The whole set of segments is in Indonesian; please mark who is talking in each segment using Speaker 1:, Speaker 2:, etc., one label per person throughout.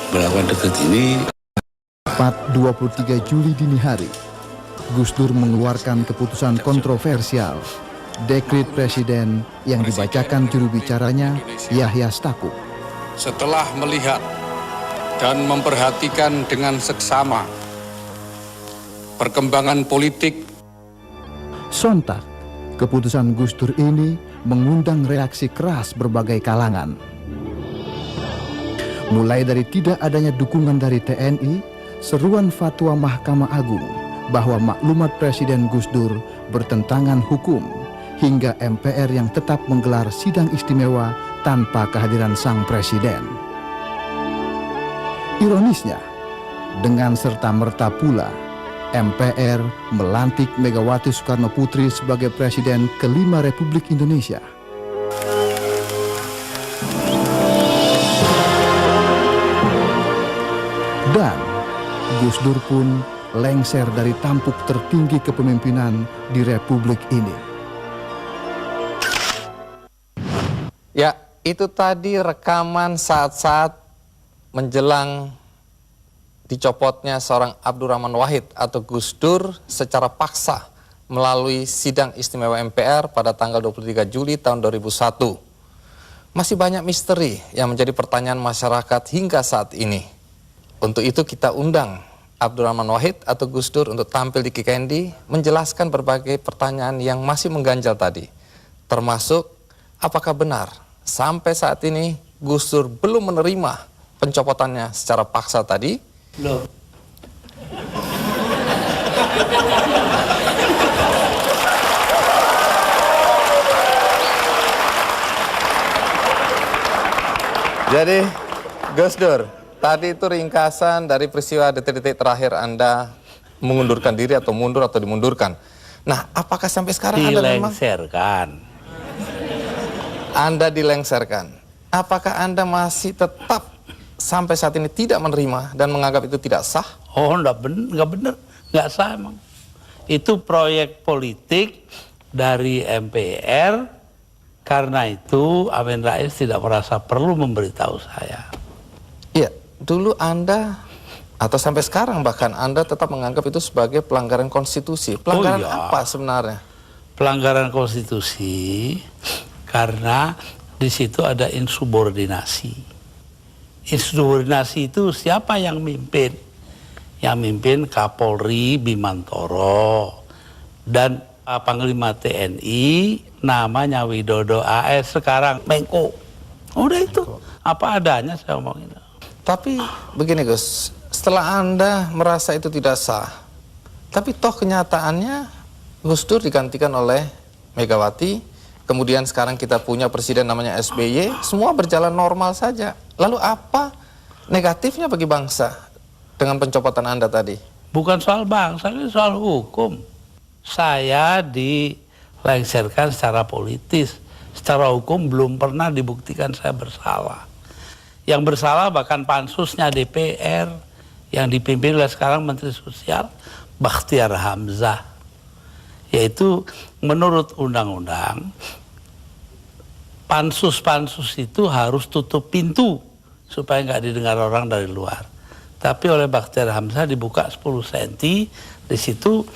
Speaker 1: Berapa dekat ini?
Speaker 2: Tepat 23 Juli dini hari, Gus Dur mengeluarkan keputusan kontroversial, dekret presiden yang dibacakan juru bicaranya Yahya Stakuf.
Speaker 3: Setelah melihat dan memperhatikan dengan seksama perkembangan politik,
Speaker 2: sontak, keputusan Gus Dur ini mengundang reaksi keras berbagai kalangan. Mulai dari tidak adanya dukungan dari TNI, seruan fatwa Mahkamah Agung bahwa maklumat Presiden Gus Dur bertentangan hukum, hingga MPR yang tetap menggelar sidang istimewa tanpa kehadiran sang presiden. Ironisnya, dengan serta-merta pula MPR melantik Megawati Soekarno Putri sebagai Presiden kelima Republik Indonesia. Dan Gus Dur pun lengser dari tampuk tertinggi kepemimpinan di Republik ini.
Speaker 4: Ya, itu tadi rekaman saat-saat menjelang dicopotnya seorang Abdurrahman Wahid atau Gus Dur secara paksa melalui sidang istimewa MPR pada tanggal 23 Juli tahun 2001. Masih banyak misteri yang menjadi pertanyaan masyarakat hingga saat ini. Untuk itu kita undang Abdurrahman Wahid atau Gus Dur untuk tampil di Kikendi menjelaskan berbagai pertanyaan yang masih mengganjal tadi. Termasuk apakah benar sampai saat ini Gus Dur belum menerima pencopotannya secara paksa tadi?
Speaker 1: Loh.
Speaker 4: Jadi Gus Dur, tadi itu ringkasan dari peristiwa detik-detik terakhir Anda mengundurkan diri atau mundur atau dimundurkan. Nah, apakah sampai sekarang Anda memang dilengserkan? Apakah Anda masih tetap sampai saat ini tidak menerima dan menganggap itu tidak sah?
Speaker 5: Oh, nggak benar, nggak sah emang. Itu proyek politik dari MPR. Karena itu Amin Rais tidak merasa perlu memberitahu saya.
Speaker 4: Iya, dulu Anda atau sampai sekarang bahkan Anda tetap menganggap itu sebagai pelanggaran konstitusi. Pelanggaran apa sebenarnya?
Speaker 5: Pelanggaran konstitusi karena di situ ada insubordinasi. Insubordinasi itu siapa yang mimpin? Yang mimpin Kapolri Bimantoro dan Panglima TNI namanya Widodo AS, sekarang Menko. Udah itu apa adanya saya ngomongin.
Speaker 4: Tapi begini Gus, setelah Anda merasa itu tidak sah, tapi toh kenyataannya Gus Dur digantikan oleh Megawati, kemudian sekarang kita punya presiden namanya SBY, semua berjalan normal saja. Lalu apa negatifnya bagi bangsa dengan pencopotan Anda tadi?
Speaker 5: Bukan soal bangsa, ini soal hukum. Saya dilengserkan secara politis, secara hukum belum pernah dibuktikan saya bersalah. Yang bersalah bahkan pansusnya DPR yang dipimpin oleh sekarang Menteri Sosial Bakhtiar Hamzah. Yaitu menurut undang-undang pansus-pansus itu harus tutup pintu supaya nggak didengar orang dari luar. Tapi oleh Bakhtiar Hamzah dibuka 10 cm, di situ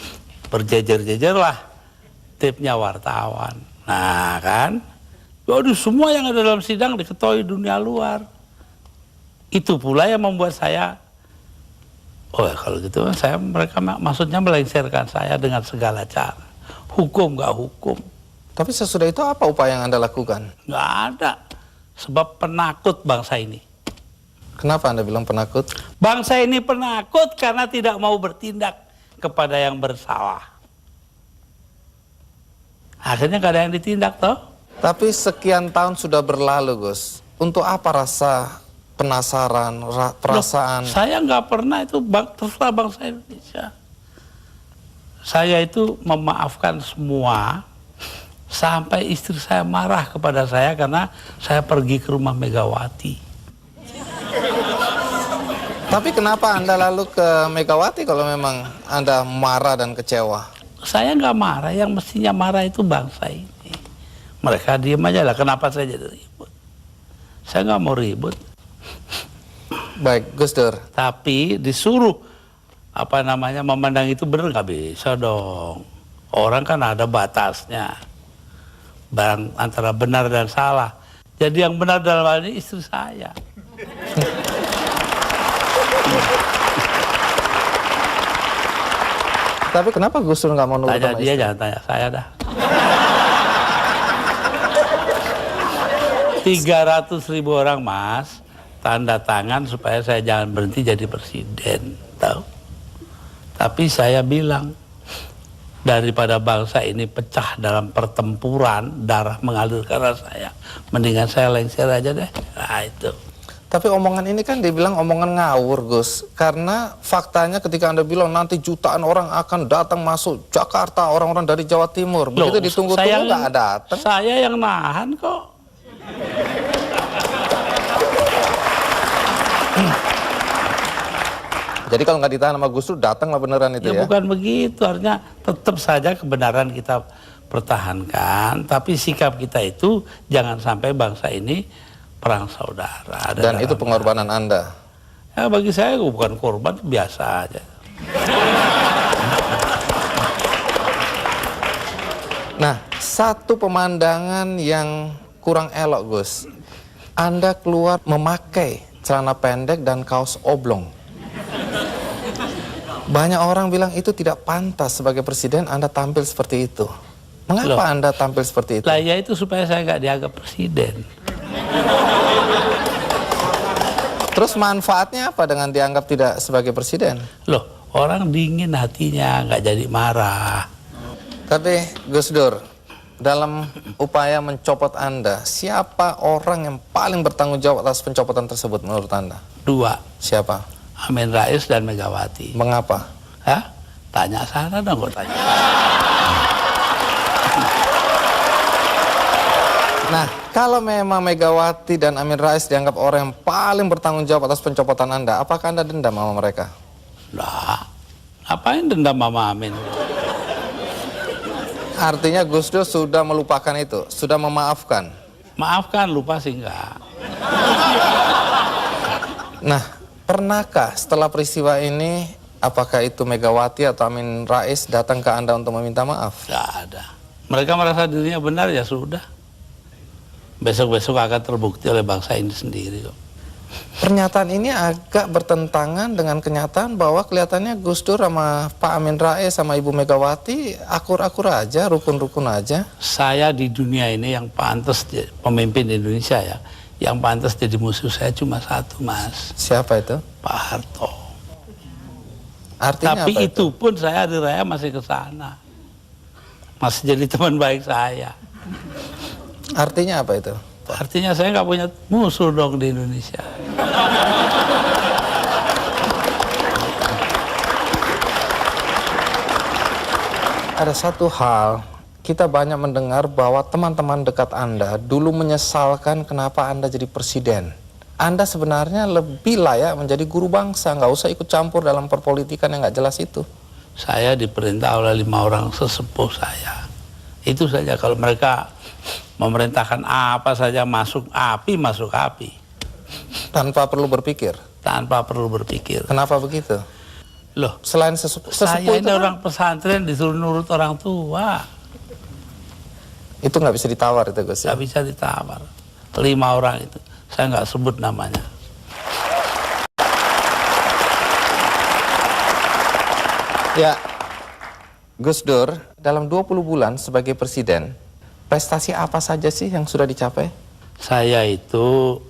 Speaker 5: berjejer-jejer lah tipnya wartawan. Nah kan, waduh, semua yang ada dalam sidang diketahui dunia luar. Itu pula yang membuat saya, oh ya kalau gitu mereka maksudnya melengserkan saya dengan segala cara. Hukum nggak hukum.
Speaker 4: Tapi sesudah itu apa upaya yang Anda lakukan?
Speaker 5: Nggak ada, sebab penakut bangsa ini.
Speaker 4: Kenapa Anda bilang penakut?
Speaker 5: Bangsa ini penakut karena tidak mau bertindak kepada yang bersalah. Akhirnya gak ada yang ditindak toh.
Speaker 4: Tapi sekian tahun sudah berlalu Gus. Untuk apa rasa penasaran, perasaan?
Speaker 5: Loh, saya nggak pernah itu terserah bangsa Indonesia. Saya itu memaafkan semua sampai istri saya marah kepada saya karena saya pergi ke rumah Megawati.
Speaker 4: Tapi kenapa Anda lalu ke Megawati kalau memang Anda marah dan kecewa?
Speaker 5: Saya nggak marah, yang mestinya marah itu bangsa ini. Mereka diem aja lah, kenapa saya jadi ribut? Saya nggak mau ribut.
Speaker 4: Baik, Gus Dur.
Speaker 5: Tapi disuruh memandang itu benar nggak bisa dong. Orang kan ada batasnya. Barang antara benar dan salah. Jadi yang benar dalam hal ini istri saya.
Speaker 4: Tapi kenapa Gus Dur nggak mau nurut
Speaker 5: Tanya
Speaker 4: sama
Speaker 5: dia,
Speaker 4: istri?
Speaker 5: jangan tanya saya dah. 300.000 orang, Mas, tanda tangan supaya saya jangan berhenti jadi presiden, tahu? Tapi saya bilang, daripada bangsa ini pecah dalam pertempuran, darah mengalir karena saya, mendingan saya lengser aja deh. Nah itu.
Speaker 4: Tapi omongan ini kan dibilang omongan ngawur, Gus. Karena faktanya ketika Anda bilang nanti jutaan orang akan datang masuk Jakarta, orang-orang dari Jawa Timur. Begitu ditunggu-tunggu nggak datang.
Speaker 5: Saya yang nahan kok.
Speaker 4: Jadi kalau nggak ditahan sama Gus Dur, datanglah beneran itu ya?
Speaker 5: Bukan begitu, artinya tetap saja kebenaran kita pertahankan, tapi sikap kita itu jangan sampai bangsa ini perang saudara.
Speaker 4: Dan itu pengorbanan Anda?
Speaker 5: Ya bagi saya bukan korban, biasa aja.
Speaker 4: Nah, satu pemandangan yang kurang elok, Gus. Anda keluar memakai celana pendek dan kaos oblong. Banyak orang bilang itu tidak pantas sebagai presiden Anda tampil seperti itu. Mengapa Anda tampil seperti itu?
Speaker 5: Lah ya itu supaya saya nggak dianggap presiden.
Speaker 4: Terus manfaatnya apa dengan dianggap tidak sebagai presiden?
Speaker 5: Loh, orang dingin hatinya, nggak jadi marah.
Speaker 4: Tapi Gus Dur, dalam upaya mencopot Anda, siapa orang yang paling bertanggung jawab atas pencopotan tersebut menurut Anda?
Speaker 5: 2,
Speaker 4: Siapa?
Speaker 5: Amin Rais dan Megawati.
Speaker 4: Mengapa?
Speaker 5: Hah? Tanya sana dong, kok tanya.
Speaker 4: Nah, kalau memang Megawati dan Amin Rais dianggap orang yang paling bertanggung jawab atas pencopotan Anda, apakah Anda dendam sama mereka?
Speaker 5: Lah, ngapain dendam Mama Amin?
Speaker 4: Artinya Gus Dur sudah melupakan itu, sudah memaafkan.
Speaker 5: Maafkan, lupa sih enggak.
Speaker 4: Nah, pernahkah setelah peristiwa ini, apakah itu Megawati atau Amin Rais datang ke Anda untuk meminta maaf?
Speaker 5: Enggak ada. Mereka merasa dirinya benar, ya sudah. Besok-besok akan terbukti oleh bangsa ini sendiri kok.
Speaker 4: Pernyataan ini agak bertentangan dengan kenyataan bahwa kelihatannya Gus Dur sama Pak Amin Rais sama Ibu Megawati akur-akur aja, rukun-rukun aja.
Speaker 5: Saya di dunia ini yang pantas pemimpin Indonesia ya, yang pantas jadi musuh saya cuma satu, Mas.
Speaker 4: Siapa itu?
Speaker 5: Pak Harto.
Speaker 4: Artinya
Speaker 5: Tapi
Speaker 4: apa
Speaker 5: itu pun saya hari raya masih ke sana. Masih jadi teman baik saya.
Speaker 4: Artinya apa itu?
Speaker 5: Artinya saya nggak punya musuh dong di Indonesia.
Speaker 4: Ada satu hal, kita banyak mendengar bahwa teman-teman dekat Anda dulu menyesalkan kenapa Anda jadi presiden. Anda sebenarnya lebih layak menjadi guru bangsa, nggak usah ikut campur dalam perpolitikan yang nggak jelas itu.
Speaker 5: Saya diperintah oleh 5 orang sesepuh saya. Itu saja, kalau mereka memerintahkan apa saja masuk api, masuk api.
Speaker 4: Tanpa perlu berpikir.
Speaker 5: Tanpa perlu berpikir.
Speaker 4: Kenapa begitu?
Speaker 5: Loh,
Speaker 4: Selain sesepuh
Speaker 5: saya
Speaker 4: itu
Speaker 5: ini
Speaker 4: kan,
Speaker 5: orang pesantren disuruh nurut orang tua.
Speaker 4: itu nggak bisa ditawar itu Gus ya?
Speaker 5: Nggak bisa ditawar. 5 orang itu, saya nggak sebut namanya.
Speaker 4: Ya, Gus Dur, dalam 20 bulan sebagai presiden, prestasi apa saja sih yang sudah dicapai?
Speaker 5: Saya itu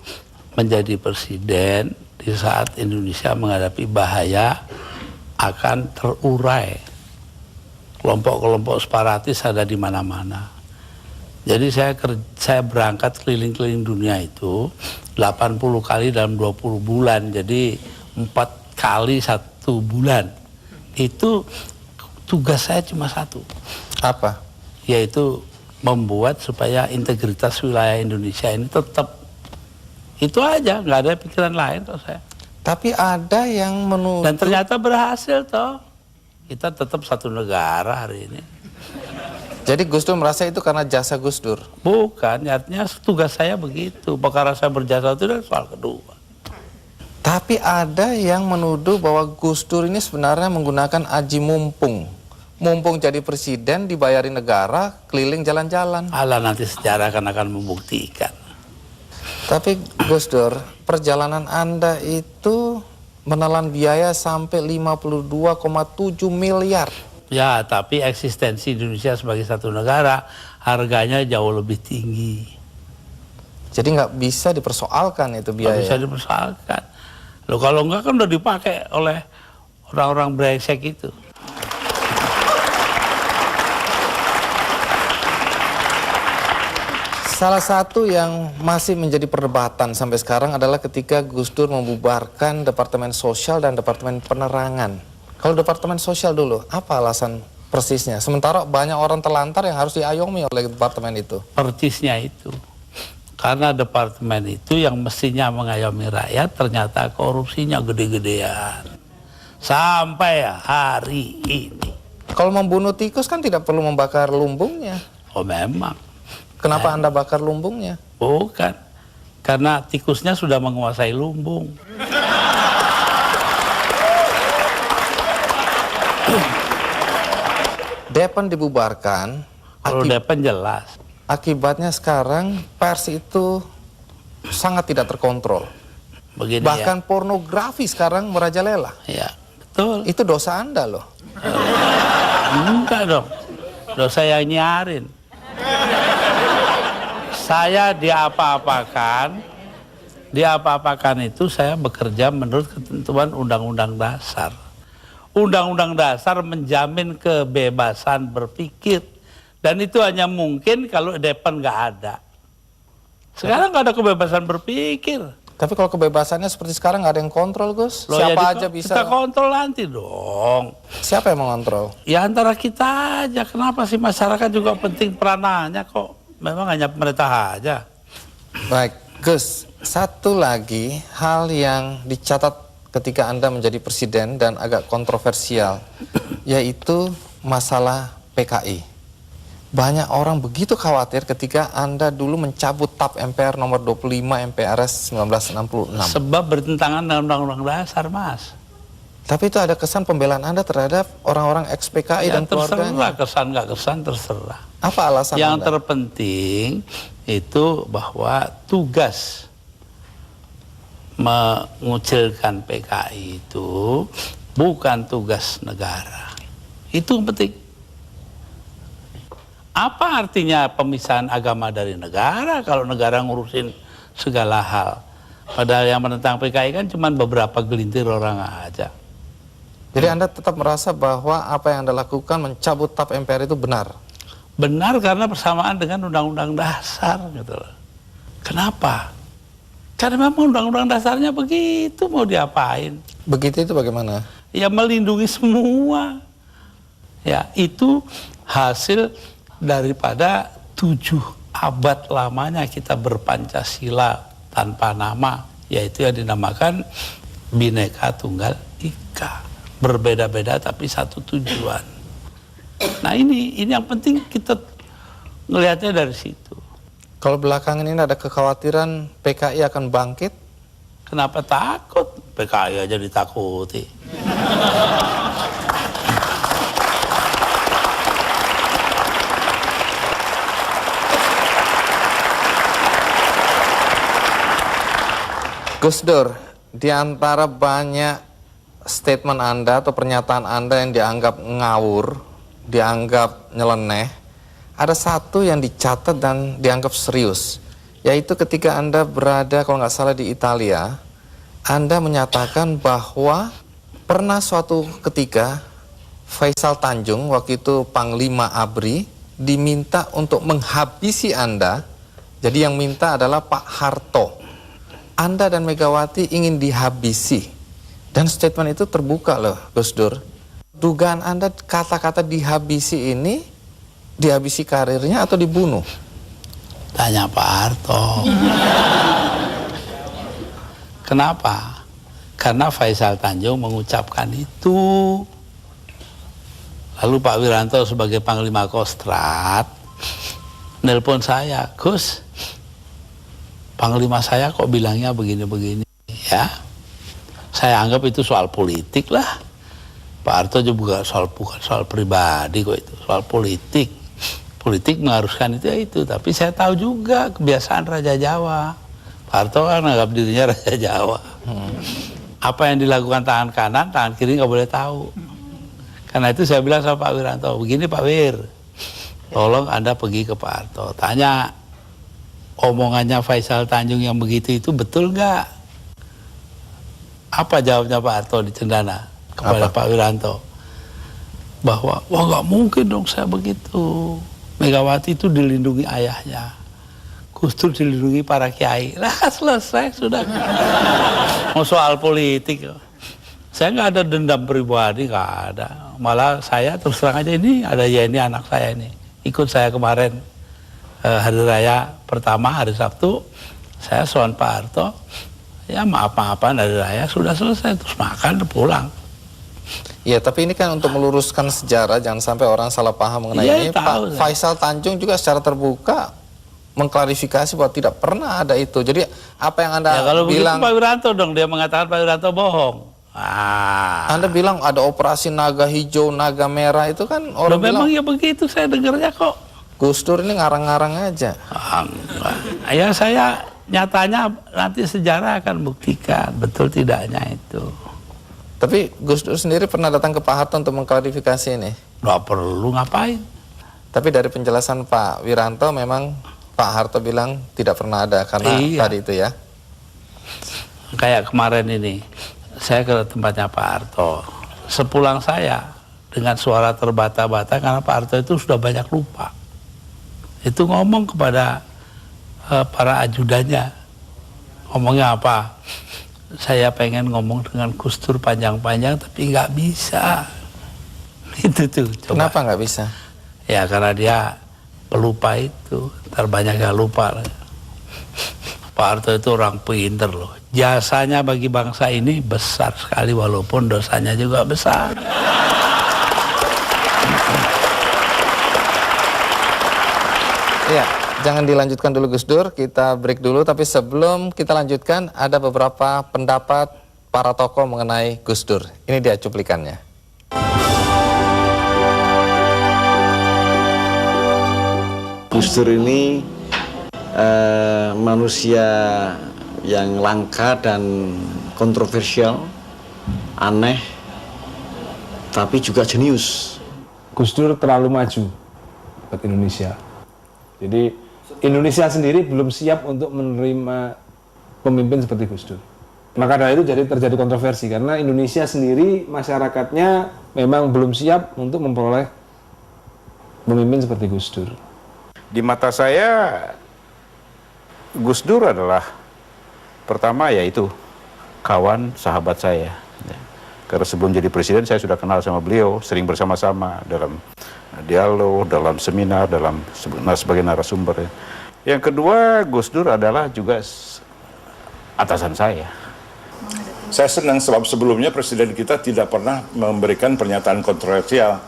Speaker 5: menjadi presiden di saat Indonesia menghadapi bahaya akan terurai. Kelompok-kelompok separatis ada di mana-mana. Jadi saya berangkat keliling-keliling dunia itu 80 kali dalam 20 bulan. Jadi 4 kali 1 bulan. Itu tugas saya cuma satu.
Speaker 4: Apa?
Speaker 5: Yaitu membuat supaya integritas wilayah Indonesia ini tetap. Itu aja, nggak ada pikiran lain kok saya.
Speaker 4: Tapi ada yang menuduh.
Speaker 5: Dan ternyata berhasil toh. Kita tetap satu negara hari ini.
Speaker 4: Jadi Gus Dur merasa itu karena jasa Gus Dur?
Speaker 5: Bukan, artinya tugas saya begitu. Perkara saya berjasa itu adalah soal kedua.
Speaker 4: Tapi ada yang menuduh bahwa Gus Dur ini sebenarnya menggunakan aji mumpung. Mumpung jadi presiden, dibayari negara, keliling jalan-jalan.
Speaker 5: Alah, nanti sejarah akan membuktikan.
Speaker 4: Tapi Gus Dur, perjalanan Anda itu menelan biaya sampai 52,7 miliar.
Speaker 5: Ya, tapi eksistensi Indonesia sebagai satu negara harganya jauh lebih tinggi.
Speaker 4: Jadi nggak bisa dipersoalkan itu biaya.
Speaker 5: Nggak bisa dipersoalkan. Loh, kalau enggak kan udah dipakai oleh orang-orang brengsek itu.
Speaker 4: Salah satu yang masih menjadi perdebatan sampai sekarang adalah ketika Gus Dur membubarkan Departemen Sosial dan Departemen Penerangan. Kalau Departemen Sosial dulu, apa alasan persisnya? Sementara banyak orang terlantar yang harus diayomi oleh departemen itu.
Speaker 5: Persisnya itu. Karena departemen itu yang mestinya mengayomi rakyat, ternyata korupsinya gede-gedean. Sampai hari ini.
Speaker 4: Kalau membunuh tikus kan tidak perlu membakar lumbungnya.
Speaker 5: Oh, memang.
Speaker 4: Kenapa Anda bakar lumbungnya?
Speaker 5: Bukan. Karena tikusnya sudah menguasai lumbung.
Speaker 4: Depan dibubarkan.
Speaker 5: Kalau Depan jelas.
Speaker 4: Akibatnya sekarang pers itu sangat tidak terkontrol.
Speaker 5: Begini
Speaker 4: Bahkan pornografi sekarang merajalela.
Speaker 5: ya. Betul.
Speaker 4: Itu dosa Anda loh.
Speaker 5: Enggak dong. Dosa yang nyarin. Saya diapa-apakan itu saya bekerja menurut ketentuan Undang-Undang Dasar. Undang-Undang Dasar menjamin kebebasan berpikir. Dan itu hanya mungkin kalau Depan nggak ada. Sekarang nggak ada kebebasan berpikir.
Speaker 4: Tapi kalau kebebasannya seperti sekarang nggak ada yang kontrol, Gus.
Speaker 5: Loh,
Speaker 4: Siapa
Speaker 5: ya
Speaker 4: aja bisa.
Speaker 5: Kita kontrol nanti dong.
Speaker 4: Siapa yang mengontrol?
Speaker 5: Ya antara kita aja. Kenapa sih masyarakat juga penting peranannya kok? Memang hanya pemerintah aja.
Speaker 4: Baik, Gus. Satu lagi hal yang dicatat ketika Anda menjadi presiden dan agak kontroversial, yaitu masalah PKI. Banyak orang begitu khawatir ketika Anda dulu mencabut TAP MPR nomor 25 MPRS 1966.
Speaker 5: Sebab bertentangan dengan Undang-Undang Dasar, Mas.
Speaker 4: Tapi itu ada kesan pembelaan Anda terhadap orang-orang ex-PKI
Speaker 5: Ya
Speaker 4: dan keluarganya.
Speaker 5: terserah, kesan nggak kesan terserah.
Speaker 4: Apa alasan
Speaker 5: Yang
Speaker 4: Anda?
Speaker 5: terpenting itu bahwa tugas mengucilkan PKI itu bukan tugas negara. Itu yang penting. Apa artinya pemisahan agama dari negara kalau negara ngurusin segala hal? Padahal yang menentang PKI kan cuma beberapa gelintir orang aja.
Speaker 4: Jadi Anda tetap merasa bahwa apa yang Anda lakukan mencabut TAP MPR itu benar?
Speaker 5: Benar karena bersamaan dengan Undang-Undang Dasar gitu loh. Kenapa? Karena memang Undang-Undang Dasarnya begitu, mau diapain?
Speaker 4: Begitu itu bagaimana?
Speaker 5: Ya melindungi semua. Ya itu hasil daripada 7 abad lamanya kita berpancasila tanpa nama, yaitu yang dinamakan Bhinneka Tunggal Ika. Berbeda-beda tapi satu tujuan. Nah ini yang penting kita ngelihatnya dari situ.
Speaker 4: Kalau belakangan ini ada kekhawatiran PKI akan bangkit?
Speaker 5: Kenapa takut? PKI aja ditakuti.
Speaker 4: Gus Dur, di antara banyak statement Anda atau pernyataan Anda yang dianggap ngawur, dianggap nyeleneh, ada satu yang dicatat dan dianggap serius, yaitu ketika Anda berada, kalau nggak salah di Italia, Anda menyatakan bahwa pernah suatu ketika Faisal Tanjung, waktu itu Panglima ABRI, diminta untuk menghabisi Anda. Jadi yang minta adalah Pak Harto. Anda dan Megawati ingin dihabisi. Dan statement itu terbuka loh, Gus Dur. Dugaan Anda kata-kata dihabisi ini, dihabisi karirnya atau dibunuh?
Speaker 5: Tanya Pak Harto. Kenapa? Karena Faisal Tanjung mengucapkan itu. Lalu Pak Wiranto sebagai Panglima Kostrad nelpon saya, Gus, Panglima saya kok bilangnya begini-begini ya. saya anggap itu soal politik lah. Pak Harto juga bukan soal pribadi kok, itu soal politik. Politik mengharuskan itu ya itu, tapi saya tahu juga kebiasaan Raja Jawa. Pak Harto kan anggap dirinya Raja Jawa. Apa yang dilakukan tangan kanan, tangan kiri nggak boleh tahu. Karena itu saya bilang sama Pak Wiranto, begini Pak Wir, tolong Anda pergi ke Pak Harto, tanya omongannya Faisal Tanjung yang begitu itu betul nggak? Apa jawabnya Pak Harto di Cendana kepada Pak Wiranto? Bahwa, wah nggak mungkin dong saya begitu. Megawati itu dilindungi ayahnya, Gus Dur dilindungi para kiai. Lah selesai sudah. Mau soal politik, saya nggak ada dendam pribadi, nggak ada. Malah saya terus terang aja, ini ada Yeni anak saya ini, ikut saya kemarin hari raya pertama hari Sabtu, saya soal Pak Harto, ya maaf-maafan hari raya sudah selesai, terus makan pulang.
Speaker 4: Ya, tapi ini kan untuk meluruskan sejarah, jangan sampai orang salah paham mengenai
Speaker 5: Ya,
Speaker 4: ini. Pak Faisal Tanjung juga secara terbuka mengklarifikasi bahwa tidak pernah ada itu. Jadi apa yang Anda
Speaker 5: ya, kalau
Speaker 4: bilang?
Speaker 5: Pak Wiranto dong, dia mengatakan Pak Wiranto bohong.
Speaker 4: Anda bilang ada operasi naga hijau, naga merah, itu kan orang bilang.
Speaker 5: Memang ya begitu, saya dengarnya kok.
Speaker 4: Gus Dur ini ngarang-ngarang aja.
Speaker 5: Ya saya nyatanya nanti sejarah akan buktikan betul tidaknya itu.
Speaker 4: Tapi Gus Dur sendiri pernah datang ke Pak Harto untuk mengklarifikasi ini?
Speaker 5: Nggak perlu ngapain.
Speaker 4: Tapi dari penjelasan Pak Wiranto memang Pak Harto bilang tidak pernah ada karena tadi itu ya.
Speaker 5: Kayak kemarin ini, saya ke tempatnya Pak Harto. Sepulang saya dengan suara terbata-bata karena Pak Harto itu sudah banyak lupa. Itu ngomong kepada para ajudannya. Ngomongnya apa? Saya pengen ngomong dengan Gus Dur panjang-panjang tapi nggak bisa. Itu tuh. Coba.
Speaker 4: Kenapa nggak bisa?
Speaker 5: Ya karena dia pelupa itu, terbanyak gak lupa. Pak Harto itu orang pinter loh. Jasanya bagi bangsa ini besar sekali walaupun dosanya juga besar.
Speaker 4: Ya, jangan dilanjutkan dulu Gus Dur, kita break dulu. Tapi sebelum kita lanjutkan, ada beberapa pendapat para tokoh mengenai Gus Dur. Ini dia cuplikannya.
Speaker 1: Gus Dur ini manusia yang langka dan kontroversial, aneh, tapi juga jenius.
Speaker 6: Gus Dur terlalu maju buat Indonesia. Jadi Indonesia sendiri belum siap untuk menerima pemimpin seperti Gus Dur. Maka dari itu terjadi kontroversi karena Indonesia sendiri masyarakatnya memang belum siap untuk memperoleh pemimpin seperti Gus Dur.
Speaker 7: Di mata saya, Gus Dur adalah pertama yaitu kawan sahabat saya. Karena sebelum jadi presiden saya sudah kenal sama beliau, sering bersama-sama dalam dialog, dalam seminar, sebagai narasumber. Yang kedua, Gus Dur adalah juga atasan saya.
Speaker 8: Saya senang sebab sebelumnya presiden kita tidak pernah memberikan pernyataan kontroversial,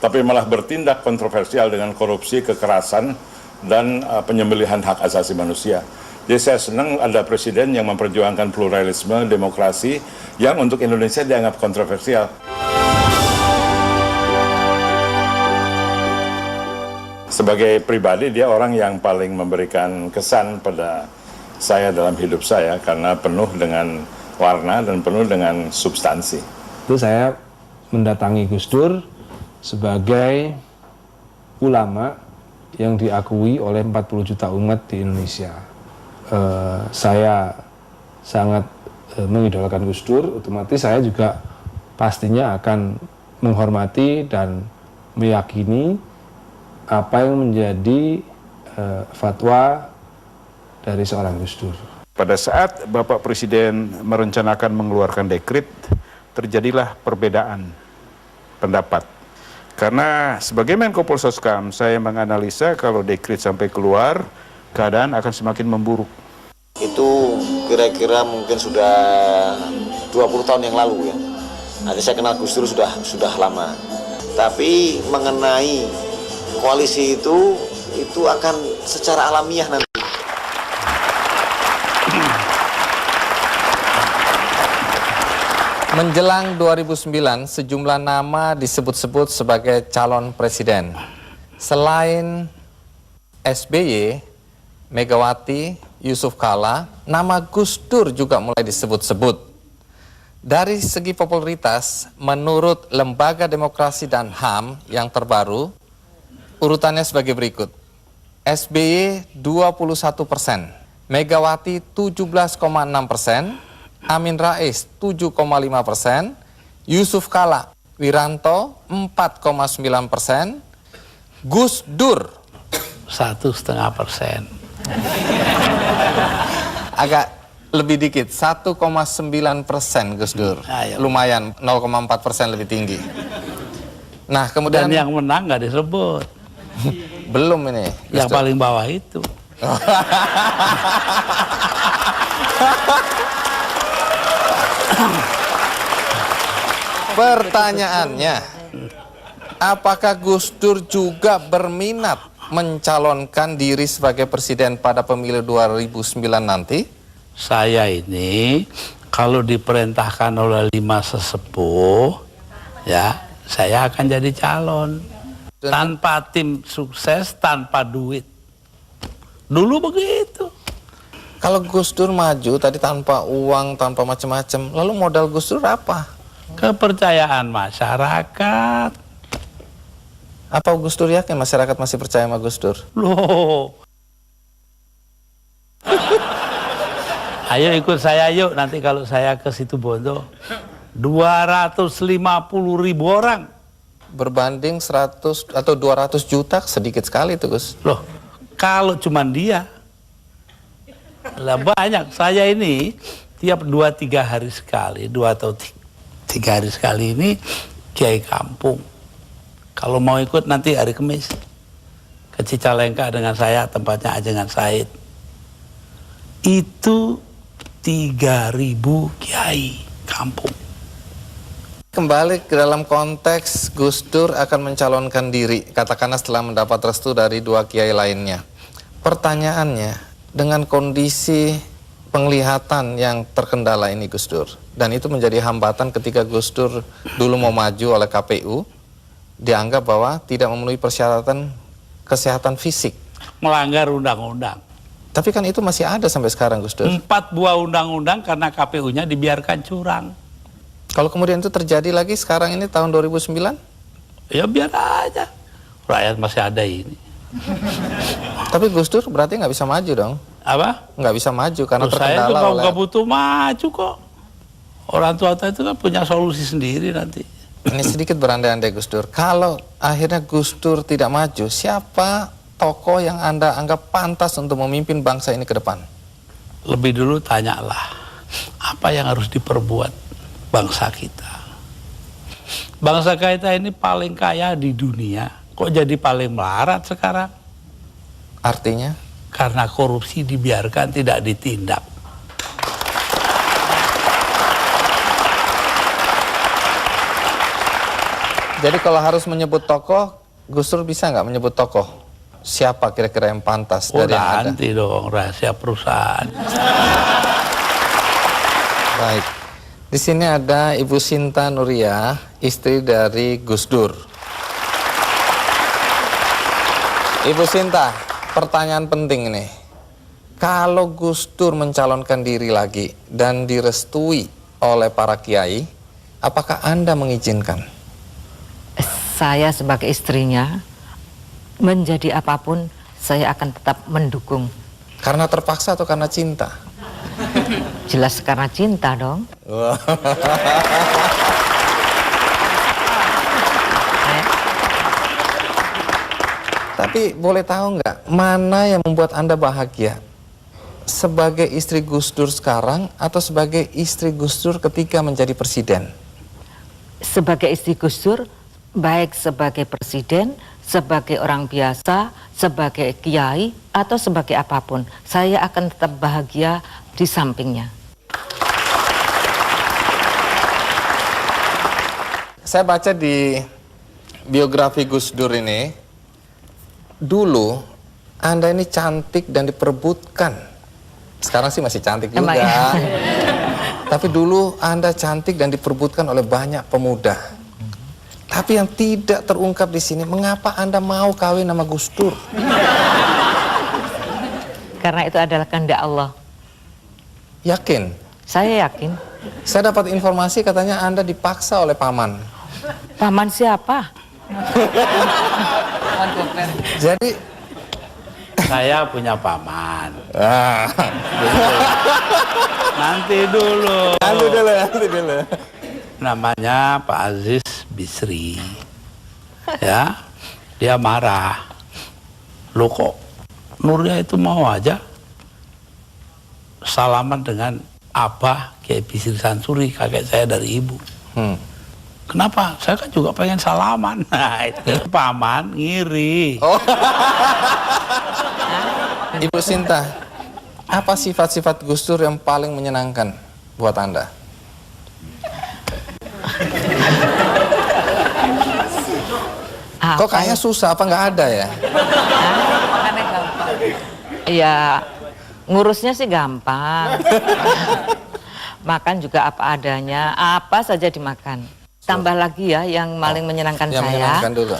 Speaker 8: tapi malah bertindak kontroversial dengan korupsi, kekerasan, dan penyembelihan hak asasi manusia. Jadi saya senang ada presiden yang memperjuangkan pluralisme, demokrasi, yang untuk Indonesia dianggap kontroversial. Sebagai pribadi, dia orang yang paling memberikan kesan pada saya dalam hidup saya, karena penuh dengan warna dan penuh dengan substansi.
Speaker 6: Itu saya mendatangi Gus Dur sebagai ulama yang diakui oleh 40 juta umat di Indonesia. Saya sangat mengidolakan Gus Dur, otomatis saya juga pastinya akan menghormati dan meyakini apa yang menjadi fatwa dari seorang Gus Dur.
Speaker 7: Pada saat Bapak Presiden merencanakan mengeluarkan dekret, terjadilah perbedaan pendapat. Karena sebagai Menko Polhuskam, saya menganalisa kalau dekret sampai keluar, keadaan akan semakin memburuk.
Speaker 1: Itu kira-kira mungkin sudah 20 tahun yang lalu ya. Nanti saya kenal Gus Dur sudah lama. Tapi mengenai koalisi itu akan secara alamiah nanti.
Speaker 4: Menjelang 2009, sejumlah nama disebut-sebut sebagai calon presiden. Selain SBY, Megawati, Yusuf Kala, nama Gus Dur juga mulai disebut-sebut. Dari segi popularitas, menurut Lembaga Demokrasi dan HAM yang terbaru, urutannya sebagai berikut. SBY 21%, Megawati 17,6%, Amin Rais 7,5%, Yusuf Kala Wiranto 4,9%, Gus Dur
Speaker 5: 1,5%.
Speaker 4: agak lebih dikit, 1,9% Gus Dur.
Speaker 5: Ayo.
Speaker 4: Lumayan, 0,4% lebih tinggi. Nah, kemudian
Speaker 5: Dan yang menang nggak disebut.
Speaker 4: belum ini. Gus
Speaker 5: Yang
Speaker 4: Dur.
Speaker 5: paling bawah itu.
Speaker 4: Pertanyaannya, apakah Gus Dur juga berminat mencalonkan diri sebagai presiden pada pemilu 2009 nanti?
Speaker 5: Saya ini kalau diperintahkan oleh 5 sesepuh, ya saya akan jadi calon. Tanpa tim sukses, tanpa duit. Dulu begitu.
Speaker 4: Kalau Gus Dur maju tadi tanpa uang, tanpa macam-macam, lalu modal Gus Dur apa?
Speaker 5: Kepercayaan masyarakat.
Speaker 4: Apa Gus Dur yakin masyarakat masih percaya sama Gus Dur?
Speaker 5: Loh. Ayo ikut saya yuk, nanti kalau saya ke Situbondo. 250.000 orang.
Speaker 4: Berbanding 100 atau 200 juta, sedikit sekali itu Gus.
Speaker 5: Loh, kalau cuman dia, lah banyak. Saya ini tiap 2-3 hari sekali, 2 atau 3 hari sekali ini kiai kampung. Kalau mau ikut nanti hari Kamis ke Cicalengka dengan saya, tempatnya Ajengan Said. Itu 3.000 kiai kampung.
Speaker 4: Kembali ke dalam konteks Gus Dur akan mencalonkan diri, katakanlah setelah mendapat restu dari 2 kiai lainnya. Pertanyaannya, dengan kondisi penglihatan yang terkendala ini Gus Dur, dan itu menjadi hambatan ketika Gus Dur dulu mau maju oleh KPU, dianggap bahwa tidak memenuhi persyaratan kesehatan fisik.
Speaker 5: Melanggar undang-undang.
Speaker 4: Tapi kan itu masih ada sampai sekarang Gus Dur.
Speaker 5: 4 buah undang-undang karena KPU-nya dibiarkan curang.
Speaker 4: Kalau kemudian itu terjadi lagi sekarang ini tahun 2009?
Speaker 5: Ya biar aja. Rakyat masih ada ini.
Speaker 4: Tapi Gus Dur berarti nggak bisa maju dong?
Speaker 5: Apa?
Speaker 4: Nggak bisa maju karena
Speaker 5: Terus saya
Speaker 4: terkendala
Speaker 5: tuh
Speaker 4: oleh...
Speaker 5: nggak butuh maju kok. Orang tua itu kan punya solusi sendiri nanti.
Speaker 4: Ini sedikit berandai-andai Gus Dur. Kalau akhirnya Gus Dur tidak maju, siapa tokoh yang Anda anggap pantas untuk memimpin bangsa ini ke depan?
Speaker 5: Lebih dulu tanyalah, apa yang harus diperbuat bangsa kita? Bangsa kita ini paling kaya di dunia, kok jadi paling melarat sekarang?
Speaker 4: Artinya?
Speaker 5: Karena korupsi dibiarkan, tidak ditindak.
Speaker 4: Jadi kalau harus menyebut tokoh, Gus Dur bisa nggak menyebut tokoh? Siapa kira-kira yang pantas
Speaker 5: Oh
Speaker 4: dari yang ada?
Speaker 5: nanti dong, rahasia perusahaan.
Speaker 4: Baik. Di sini ada Ibu Sinta Nuria, istri dari Gus Dur. Ibu Sinta, pertanyaan penting nih. Kalau Gus Dur mencalonkan diri lagi dan direstui oleh para kiai, apakah Anda mengizinkan?
Speaker 9: Saya sebagai istrinya, menjadi apapun, saya akan tetap mendukung.
Speaker 4: Karena terpaksa atau karena cinta?
Speaker 9: Jelas karena cinta dong.
Speaker 4: Tapi boleh tahu nggak, mana yang membuat Anda bahagia? Sebagai istri Gus Dur sekarang atau sebagai istri Gus Dur ketika menjadi presiden?
Speaker 9: Sebagai istri Gus Dur, baik sebagai presiden, sebagai orang biasa, sebagai kiai, atau sebagai apapun, saya akan tetap bahagia di sampingnya.
Speaker 4: Saya baca di biografi Gus Dur ini, dulu Anda ini cantik dan diperebutkan. Sekarang sih masih cantik juga.
Speaker 9: Emang ya?
Speaker 4: Tapi dulu Anda cantik dan diperebutkan oleh banyak pemuda. Tapi yang tidak terungkap di sini, mengapa Anda mau kawin sama Gus Dur?
Speaker 9: Karena itu adalah kehendak Allah.
Speaker 4: Yakin?
Speaker 9: Saya yakin.
Speaker 4: Saya dapat informasi katanya Anda dipaksa oleh paman.
Speaker 9: Paman siapa?
Speaker 4: Jadi
Speaker 5: Saya punya paman.
Speaker 4: ah,
Speaker 5: Nanti dulu.
Speaker 4: nanti dulu.
Speaker 5: Namanya Pak Aziz Bisri. Ya, dia marah. Loh kok Nurnya itu mau aja salaman dengan Abah Kiai Bisri Sansuri, kakek saya dari ibu. Kenapa? Saya kan juga pengen salaman. Nah, itu paman ngiri.
Speaker 4: Oh. Ibu Sinta, apa sifat-sifat Gus Dur yang paling menyenangkan buat Anda? Kok kayaknya susah, apa nggak ada ya?
Speaker 9: Ya, ngurusnya sih gampang. Makan juga apa adanya, apa saja dimakan. Tambah lagi ya, yang paling menyenangkan
Speaker 4: Yang
Speaker 9: saya,
Speaker 4: menyenangkan dulu.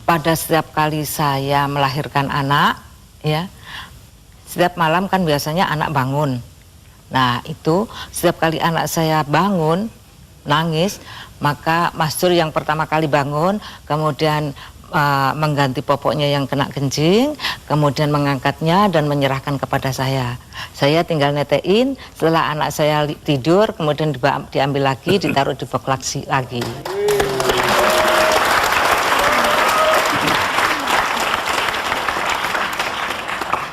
Speaker 9: pada setiap kali saya melahirkan anak, ya, setiap malam kan biasanya anak bangun. Nah itu setiap kali anak saya bangun nangis, maka Mas Dur yang pertama kali bangun, kemudian mengganti popoknya yang kena kencing, kemudian mengangkatnya dan menyerahkan kepada saya. Saya tinggal netein, setelah anak saya tidur, kemudian diambil lagi, ditaruh di box lagi.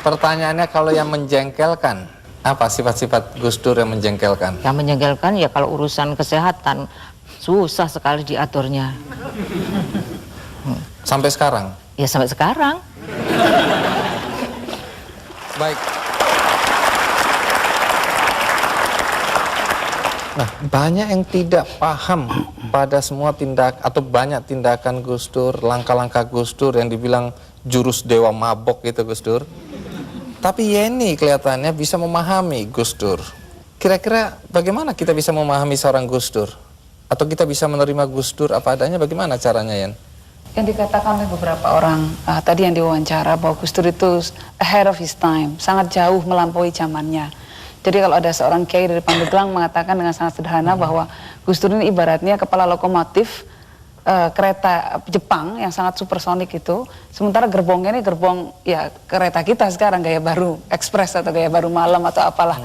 Speaker 4: Pertanyaannya, kalau yang menjengkelkan, apa sifat-sifat Gus Dur yang menjengkelkan?
Speaker 9: Yang menjengkelkan ya kalau urusan kesehatan susah sekali diaturnya.
Speaker 4: Sampai sekarang?
Speaker 9: Ya sampai sekarang.
Speaker 4: Baik. Nah, banyak yang tidak paham pada semua tindak atau banyak tindakan Gus Dur, langkah-langkah Gus Dur yang dibilang jurus dewa mabok gitu Gus Dur. Tapi Yeni kelihatannya bisa memahami Gus Dur. Kira-kira bagaimana kita bisa memahami seorang Gus Dur? Atau kita bisa menerima Gus Dur apa adanya, bagaimana caranya, Yen?
Speaker 10: Yang dikatakan oleh beberapa orang tadi yang diwawancara bahwa Gus Dur itu ahead of his time, sangat jauh melampaui zamannya. Jadi kalau ada seorang kiai dari Pandeglang mengatakan dengan sangat sederhana bahwa Gus Dur ini ibaratnya kepala lokomotif kereta Jepang yang sangat supersonik itu, sementara gerbongnya ini gerbong ya kereta kita sekarang gaya baru ekspres atau gaya baru malam atau apalah.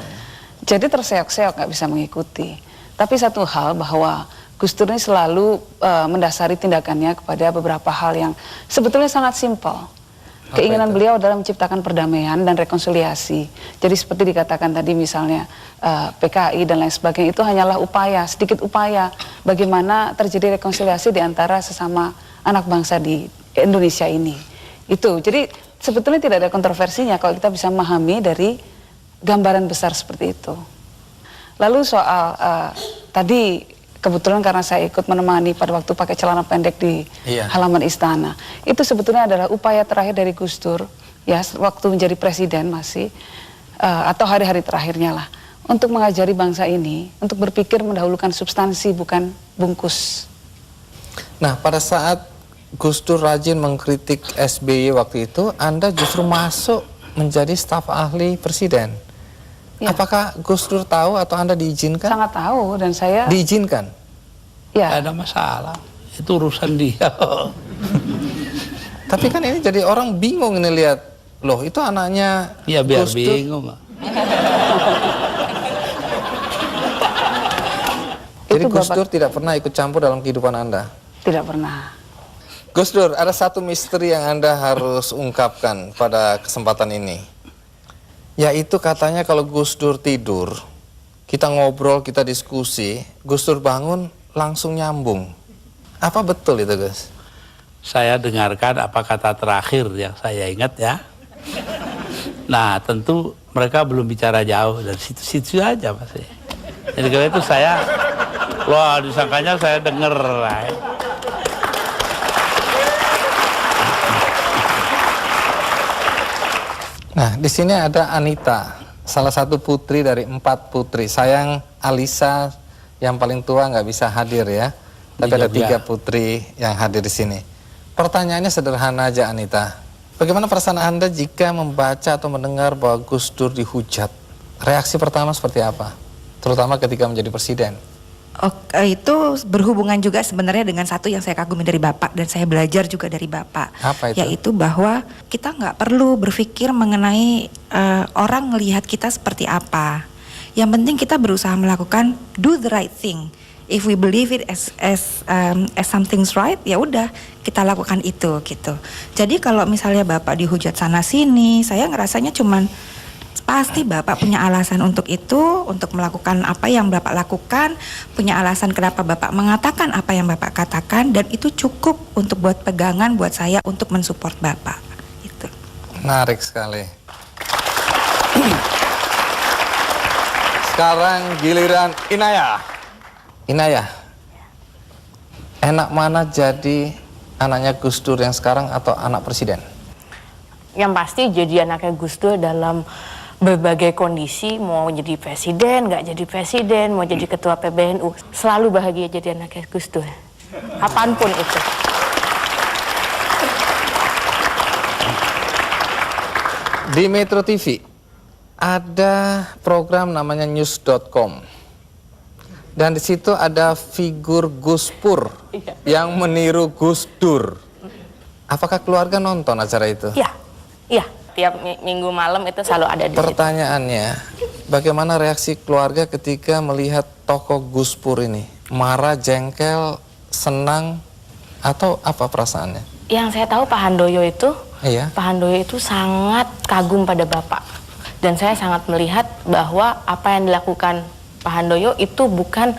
Speaker 10: Jadi terseok-seok nggak bisa mengikuti. Tapi satu hal bahwa Gus Dur ini selalu mendasari tindakannya kepada beberapa hal yang sebetulnya sangat simpel. Keinginan beliau adalah menciptakan perdamaian dan rekonsiliasi. Jadi seperti dikatakan tadi misalnya PKI dan lain sebagainya, itu hanyalah upaya, sedikit upaya bagaimana terjadi rekonsiliasi di antara sesama anak bangsa di Indonesia ini. Itu, jadi sebetulnya tidak ada kontroversinya kalau kita bisa memahami dari gambaran besar seperti itu. Lalu soal tadi kebetulan karena saya ikut menemani pada waktu pakai celana pendek di halaman istana. Itu sebetulnya adalah upaya terakhir dari Gus Dur, ya waktu menjadi presiden masih, atau hari-hari terakhirnya lah, untuk mengajari bangsa ini, untuk berpikir mendahulukan substansi bukan bungkus.
Speaker 4: Nah, pada saat Gus Dur rajin mengkritik SBY waktu itu, Anda justru masuk menjadi staf ahli presiden. Ya. Apakah Gus Dur tahu atau Anda diizinkan?
Speaker 10: Sangat tahu, dan saya
Speaker 4: diizinkan.
Speaker 10: Ya.
Speaker 5: Tidak ada masalah, itu urusan dia.
Speaker 4: Tapi kan ini jadi orang bingung ini lihat, loh itu anaknya.
Speaker 5: Ya biar
Speaker 4: Gus Dur.
Speaker 5: bingung.
Speaker 4: Jadi Gus Dur tidak pernah ikut campur dalam kehidupan Anda?
Speaker 10: Tidak pernah.
Speaker 4: Gus Dur, ada satu misteri yang Anda harus ungkapkan pada kesempatan ini. Yaitu katanya kalau Gus Dur tidur, kita ngobrol, kita diskusi, Gus Dur bangun langsung nyambung. Apa betul itu, Gus?
Speaker 5: Saya dengarkan apa kata terakhir yang saya ingat ya. Nah tentu mereka belum bicara jauh, dari situ-situ aja pasti. Jadi kalau itu saya, wah disangkanya saya denger.
Speaker 4: Nah, di sini ada Anita, salah satu putri dari 4 putri. Saya yang Alisa yang paling tua nggak bisa hadir ya. Tapi ada 3 putri yang hadir di sini. Pertanyaannya sederhana aja, Anita. Bagaimana perasaan Anda jika membaca atau mendengar bahwa Gus Dur dihujat? Reaksi pertama seperti apa? Terutama ketika menjadi presiden.
Speaker 11: Itu berhubungan juga sebenarnya dengan satu yang saya kagumi dari Bapak dan saya belajar juga dari Bapak.
Speaker 4: Apa itu?
Speaker 11: Yaitu bahwa kita nggak perlu berpikir mengenai orang melihat kita seperti apa. Yang penting kita berusaha melakukan do the right thing. If we believe it as something's right, ya udah kita lakukan itu gitu. Jadi kalau misalnya Bapak dihujat sana sini, saya ngerasanya cuman pasti Bapak punya alasan untuk itu, untuk melakukan apa yang Bapak lakukan, punya alasan kenapa Bapak mengatakan apa yang Bapak katakan, dan itu cukup untuk buat pegangan buat saya untuk mensupport Bapak. Itu.
Speaker 4: Menarik sekali. Sekarang giliran Inaya. Inaya, enak mana jadi anaknya Gus Dur yang sekarang atau anak presiden?
Speaker 12: Yang pasti jadi anaknya Gus Dur dalam berbagai kondisi, mau jadi presiden, nggak jadi presiden, mau jadi ketua PBNU, selalu bahagia jadi anaknya Gus Dur, apapun itu.
Speaker 4: Di Metro TV ada program namanya news.com. Dan di situ ada figur Gus Pur yang meniru Gus Dur. Apakah keluarga nonton acara itu?
Speaker 12: Iya. Tiap minggu malam itu selalu ada di situ.
Speaker 4: Pertanyaannya, bagaimana reaksi keluarga ketika melihat tokoh Gus Pur ini? Marah, jengkel, senang, atau apa perasaannya?
Speaker 12: Yang saya tahu Pak Handoyo itu,
Speaker 4: Iya.
Speaker 12: Pak Handoyo itu sangat kagum pada Bapak. Dan saya sangat melihat bahwa apa yang dilakukan Pak Handoyo itu bukan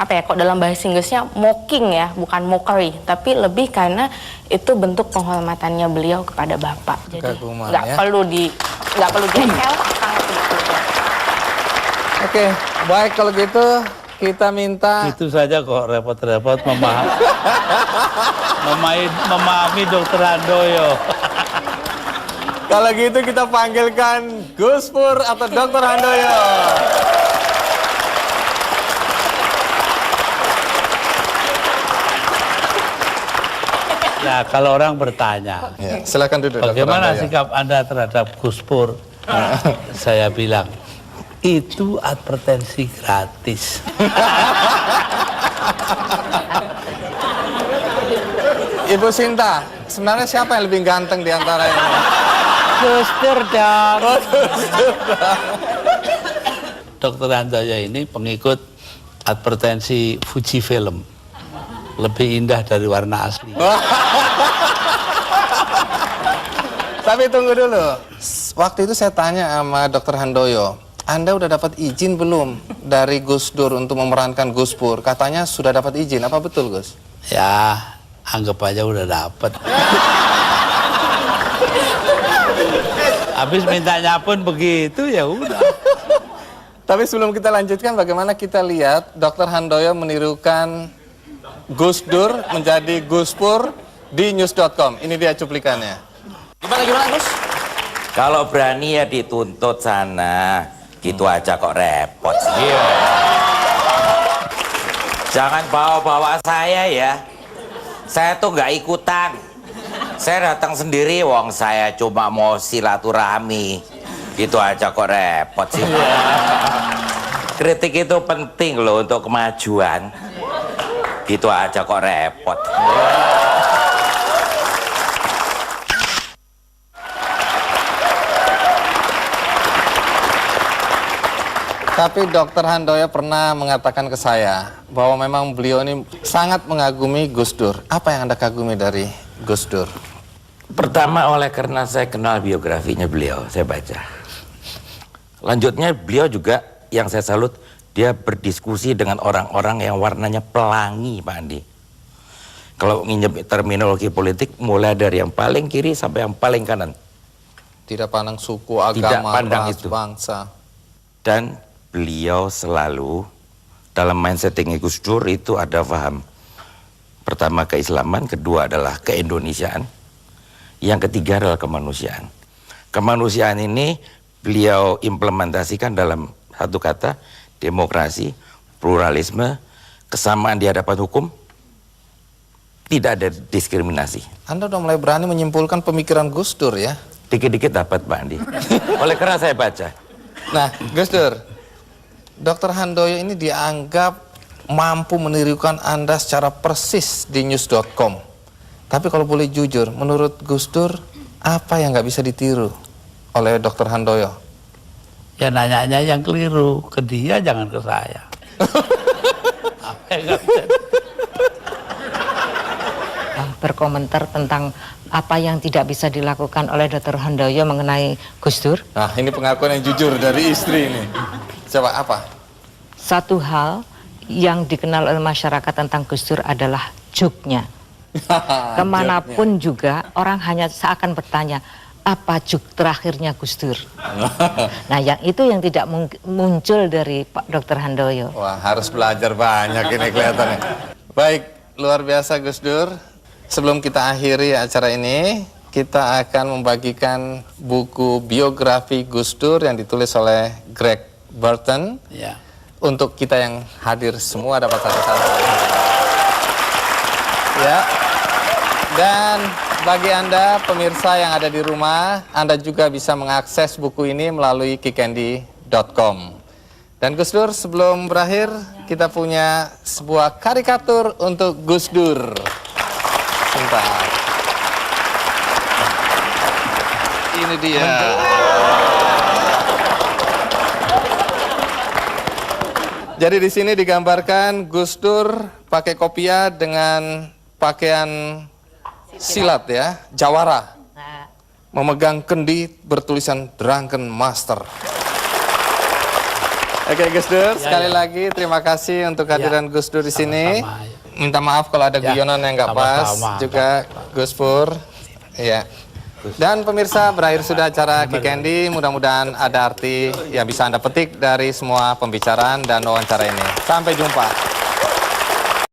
Speaker 12: apa ya, kok dalam bahasa Inggrisnya mocking ya, bukan mockery, tapi lebih karena itu bentuk penghormatannya beliau kepada Bapak. Jadi nggak perlu jengkel, sangat tidak perlu.
Speaker 4: Oke, baik kalau gitu kita minta.
Speaker 5: Itu saja kok repot-repot memahami Dr. Handoyo.
Speaker 4: Kalau gitu kita panggilkan Gus Pur atau Dr. Handoyo.
Speaker 5: Nah, kalau orang bertanya,
Speaker 4: Ya, silakan duduk.
Speaker 5: bagaimana
Speaker 4: Dr. Handoyo.
Speaker 5: sikap Anda terhadap Gus Pur? Saya bilang, itu advertensi gratis.
Speaker 4: Ibu Sinta, sebenarnya siapa yang lebih ganteng di antara ini?
Speaker 5: Gus Dur dong.
Speaker 4: Oh, Gus Dur dong.
Speaker 5: Dr. Handoyo ini pengikut advertensi Fuji Film. Lebih indah dari warna asli.
Speaker 4: Tapi tunggu dulu. Waktu itu saya tanya sama Dr. Handoyo, Anda udah dapat izin belum dari Gus Dur untuk memerankan Gus Pur? Katanya sudah dapat izin. Apa betul, Gus?
Speaker 5: Ya, anggap aja udah dapet. Habis mintanya pun begitu, ya udah.
Speaker 4: Tapi sebelum kita lanjutkan, bagaimana kita lihat Dr. Handoyo menirukan Gus Dur menjadi Gus Pur di news.com. Ini dia cuplikannya. Gimana Gus?
Speaker 13: Kalau berani ya dituntut sana, gitu aja kok repot. Iya. Jangan bawa-bawa saya ya. Saya tuh nggak ikutan. Saya datang sendiri, wong saya cuma mau silaturahmi. Gitu aja kok repot sih. Kritik itu penting loh untuk kemajuan. Gitu aja kok repot.
Speaker 4: Tapi Dr. Handoyo pernah mengatakan ke saya bahwa memang beliau ini sangat mengagumi Gus Dur. Apa yang Anda kagumi dari Gus Dur?
Speaker 13: Pertama karena saya kenal biografinya beliau, saya baca. Lanjutnya beliau juga yang saya salut, dia berdiskusi dengan orang-orang yang warnanya pelangi, Pak Andi. Kalau nginjek terminologi politik, mulai dari yang paling kiri sampai yang paling kanan.
Speaker 4: Tidak pandang suku, agama, ras, bangsa.
Speaker 13: Dan beliau selalu dalam mindsetnya Gus Dur itu ada paham. Pertama keislaman, kedua adalah keindonesiaan, yang ketiga adalah kemanusiaan. Kemanusiaan ini beliau implementasikan dalam satu kata, demokrasi, pluralisme, kesamaan di hadapan hukum, tidak ada diskriminasi.
Speaker 4: Anda udah mulai berani menyimpulkan pemikiran Gus Dur ya?
Speaker 13: Dikit-dikit dapat, Pak Andi. Oleh karena saya baca.
Speaker 4: Nah, Gus Dur, Dr. Handoyo ini dianggap mampu menirukan Anda secara persis di news.com. Tapi kalau boleh jujur, menurut Gus Dur, apa yang nggak bisa ditiru oleh Dr. Handoyo?
Speaker 5: Ya nanya-nanya yang keliru, ke dia jangan ke saya. Apa yang nggak bisa
Speaker 9: berkomentar tentang apa yang tidak bisa dilakukan oleh Dr. Handoyo mengenai Gus Dur.
Speaker 4: Nah, ini pengakuan yang jujur dari istri ini. Coba apa?
Speaker 9: Satu hal yang dikenal oleh masyarakat tentang Gus Dur adalah juk-nya. Kemanapun juga orang hanya seakan bertanya, apa juk terakhirnya Gus Dur? Nah, yang itu yang tidak muncul dari Pak Dr. Handoyo.
Speaker 4: Wah, harus belajar banyak ini kelihatannya. Baik, luar biasa Gus Dur. Sebelum kita akhiri acara ini, kita akan membagikan buku biografi Gus Dur yang ditulis oleh Greg Burton.
Speaker 5: Ya.
Speaker 4: Untuk kita yang hadir semua dapat satu-satu. Ya. Dan bagi Anda pemirsa yang ada di rumah, Anda juga bisa mengakses buku ini melalui kikendi.com. Dan Gus Dur, sebelum berakhir, kita punya sebuah karikatur untuk Gus Dur. Sebentar. Ini dia. Jadi di sini digambarkan Gus Dur pakai kopiah dengan pakaian silat ya, jawara. Memegang kendi bertulisan Drunken Master. Oke Gus Dur, sekali lagi terima kasih untuk kehadiran Gus Dur di sini. Minta maaf kalau ada guyonan yang nggak pas, juga Gus Pur. Iya. Dan pemirsa, berakhir sudah acara Kikendi. Mudah-mudahan ada arti yang bisa Anda petik dari semua pembicaraan dan wawancara ini. Sampai jumpa.